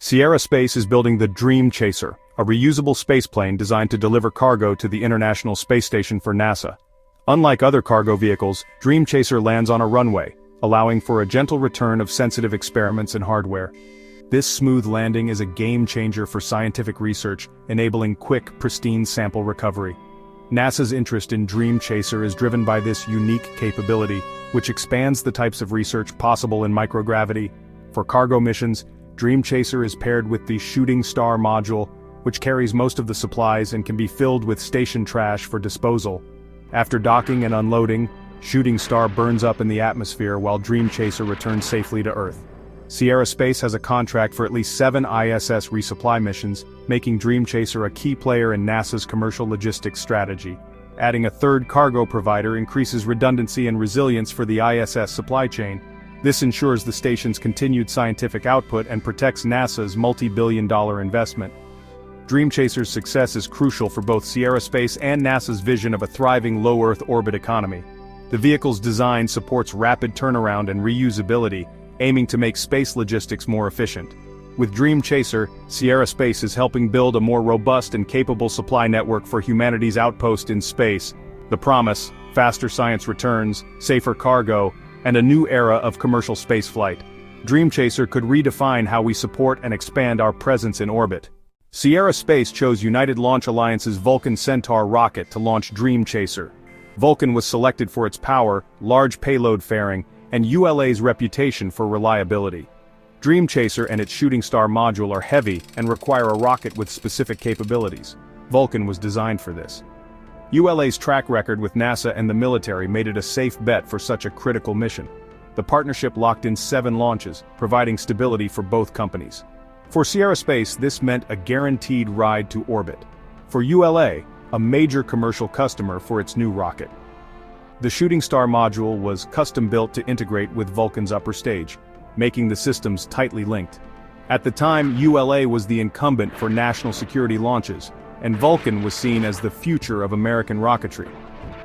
Aerospace is building the Dream Chaser, a reusable spaceplane designed to deliver cargo to the International Space Station for NASA. Unlike other cargo vehicles, Dream Chaser lands on a runway, allowing for a gentle return of sensitive experiments and hardware. This smooth landing is a game-changer for scientific research, enabling quick, pristine sample recovery. NASA's interest in Dream Chaser is driven by this unique capability, which expands the types of research possible in microgravity. For cargo missions, Dream Chaser is paired with the Shooting Star module, which carries most of the supplies and can be filled with station trash for disposal. After docking and unloading, Shooting Star burns up in the atmosphere while Dream Chaser returns safely to Earth. Aerospace has a contract for at least 7 ISS resupply missions, making Dream Chaser a key player in NASA's commercial logistics strategy. Adding a third cargo provider increases redundancy and resilience for the ISS supply chain. This ensures the station's continued scientific output and protects NASA's multi-billion-dollar investment. Dream Chaser's success is crucial for both Aerospace and NASA's vision of a thriving low-Earth orbit economy. The vehicle's design supports rapid turnaround and reusability, aiming to make space logistics more efficient. With Dream Chaser, Aerospace is helping build a more robust and capable supply network for humanity's outpost in space. The promise: faster science returns, safer cargo, and a new era of commercial spaceflight. Dream Chaser could redefine how we support and expand our presence in orbit. Aerospace chose United Launch Alliance's Vulcan Centaur rocket to launch Dream Chaser. Vulcan was selected for its power, large payload fairing, and ULA's reputation for reliability. Dream Chaser and its Shooting Star module are heavy and require a rocket with specific capabilities. Vulcan was designed for this. ULA's track record with NASA and the military made it a safe bet for such a critical mission. The partnership locked in 7 launches, providing stability for both companies. For Aerospace, this meant a guaranteed ride to orbit. For ULA, a major commercial customer for its new rocket. The Shooting Star module was custom-built to integrate with Vulcan's upper stage, making the systems tightly linked. At the time, ULA was the incumbent for national security launches, and Vulcan was seen as the future of American rocketry.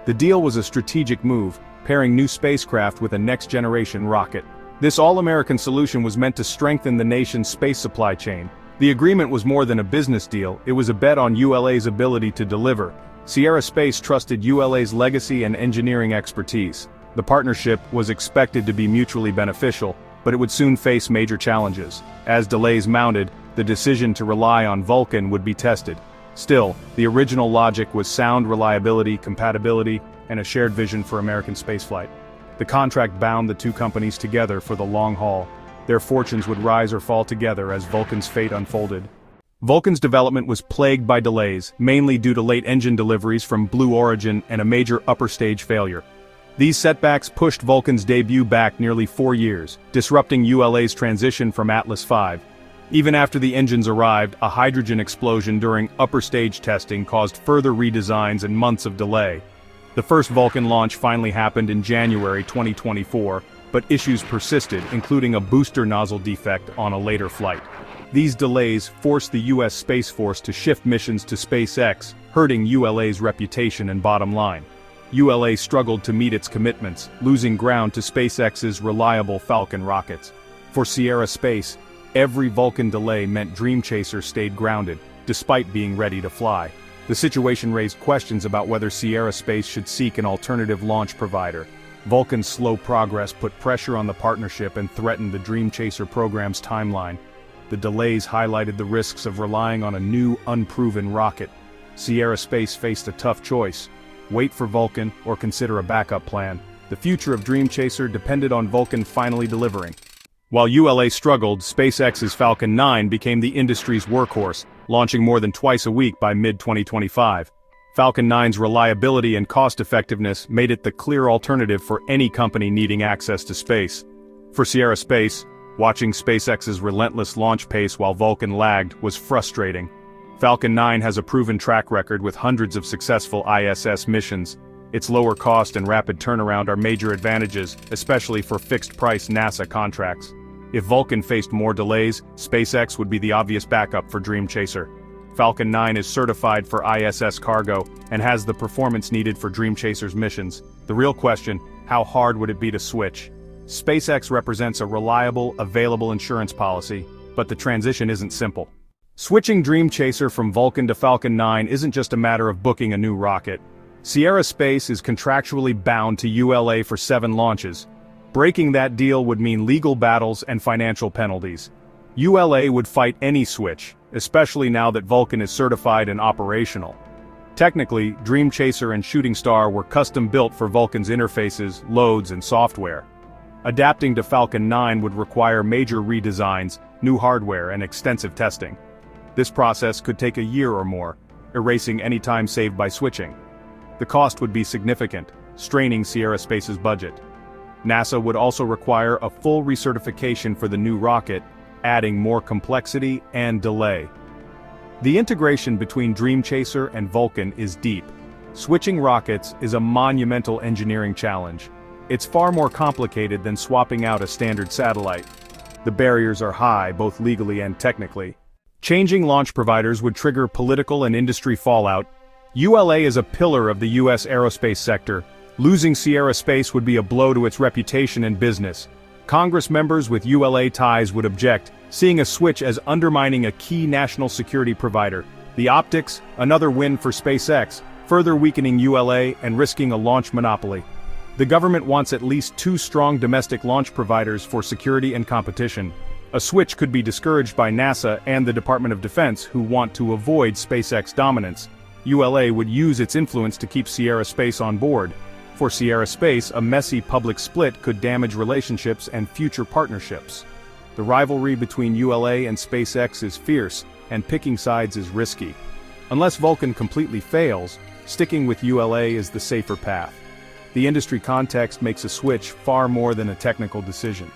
The deal was a strategic move, pairing new spacecraft with a next-generation rocket. This all-American solution was meant to strengthen the nation's space supply chain. The agreement was more than a business deal, it was a bet on ULA's ability to deliver. Aerospace trusted ULA's legacy and engineering expertise. The partnership was expected to be mutually beneficial, but it would soon face major challenges. As delays mounted, the decision to rely on Vulcan would be tested. Still, the original logic was sound reliability, compatibility, and a shared vision for American spaceflight. The contract bound the two companies together for the long haul. Their fortunes would rise or fall together as Vulcan's fate unfolded. Vulcan's development was plagued by delays, mainly due to late engine deliveries from Blue Origin and a major upper stage failure. These setbacks pushed Vulcan's debut back nearly 4 years, disrupting ULA's transition from Atlas V. Even after the engines arrived, a hydrogen explosion during upper stage testing caused further redesigns and months of delay. The first Vulcan launch finally happened in January 2024, but issues persisted, including a booster nozzle defect on a later flight. These delays forced the U.S. Space Force to shift missions to SpaceX, hurting ULA's reputation and bottom line. ULA struggled to meet its commitments, losing ground to SpaceX's reliable Falcon rockets. For Aerospace, every Vulcan delay meant Dream Chaser stayed grounded, despite being ready to fly. The situation raised questions about whether Aerospace should seek an alternative launch provider. Vulcan's slow progress put pressure on the partnership and threatened the Dream Chaser program's timeline. The delays highlighted the risks of relying on a new, unproven rocket. Aerospace faced a tough choice: wait for Vulcan or consider a backup plan. The future of Dream Chaser depended on Vulcan finally delivering. While ULA struggled, SpaceX's Falcon 9 became the industry's workhorse, launching more than twice a week by mid-2025. Falcon 9's reliability and cost-effectiveness made it the clear alternative for any company needing access to space. For Aerospace, watching SpaceX's relentless launch pace while Vulcan lagged was frustrating. Falcon 9 has a proven track record with hundreds of successful ISS missions. Its lower cost and rapid turnaround are major advantages, especially for fixed-price NASA contracts. If Vulcan faced more delays, SpaceX would be the obvious backup for Dream Chaser. Falcon 9 is certified for ISS cargo and has the performance needed for Dream Chaser's missions. The real question: how hard would it be to switch? SpaceX represents a reliable, available insurance policy. But the transition isn't simple. Switching Dream Chaser from Vulcan to Falcon 9 isn't just a matter of booking a new rocket. Aerospace is contractually bound to ULA for 7 launches. Breaking that deal would mean legal battles and financial penalties. ULA would fight any switch, especially now that Vulcan is certified and operational. Technically, Dream Chaser and Shooting Star were custom-built for Vulcan's interfaces, loads, and software. Adapting to Falcon 9 would require major redesigns, new hardware, and extensive testing. This process could take a year or more, erasing any time saved by switching. The cost would be significant, straining Aerospace's budget. NASA would also require a full recertification for the new rocket, adding more complexity and delay. The integration between Dream Chaser and Vulcan is deep. Switching rockets is a monumental engineering challenge. It's far more complicated than swapping out a standard satellite. The barriers are high, both legally and technically. Changing launch providers would trigger political and industry fallout. ULA is a pillar of the U.S. aerospace sector. Losing Aerospace would be a blow to its reputation and business. Congress members with ULA ties would object, seeing a switch as undermining a key national security provider. The optics, another win for SpaceX, further weakening ULA and risking a launch monopoly. The government wants at least 2 strong domestic launch providers for security and competition. A switch could be discouraged by NASA and the Department of Defense, who want to avoid SpaceX dominance. ULA would use its influence to keep Aerospace on board. For Aerospace, a messy public split could damage relationships and future partnerships. The rivalry between ULA and SpaceX is fierce, and picking sides is risky. Unless Vulcan completely fails, sticking with ULA is the safer path. The industry context makes a switch far more than a technical decision.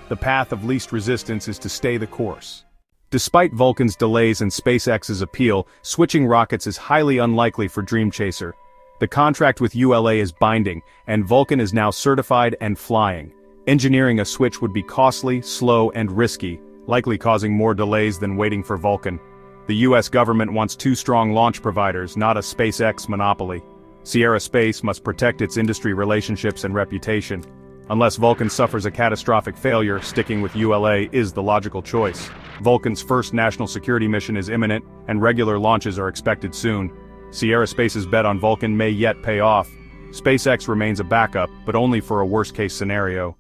The path of least resistance is to stay the course. Despite Vulcan's delays and SpaceX's appeal, switching rockets is highly unlikely for Dream Chaser. The contract with ULA is binding, and Vulcan is now certified and flying. Engineering a switch would be costly, slow, and risky, likely causing more delays than waiting for Vulcan. The US government wants 2 strong launch providers, not a SpaceX monopoly. Aerospace must protect its industry relationships and reputation. Unless Vulcan suffers a catastrophic failure, sticking with ULA is the logical choice. Vulcan's first national security mission is imminent, and regular launches are expected soon. Aerospace's bet on Vulcan may yet pay off. SpaceX remains a backup, but only for a worst-case scenario.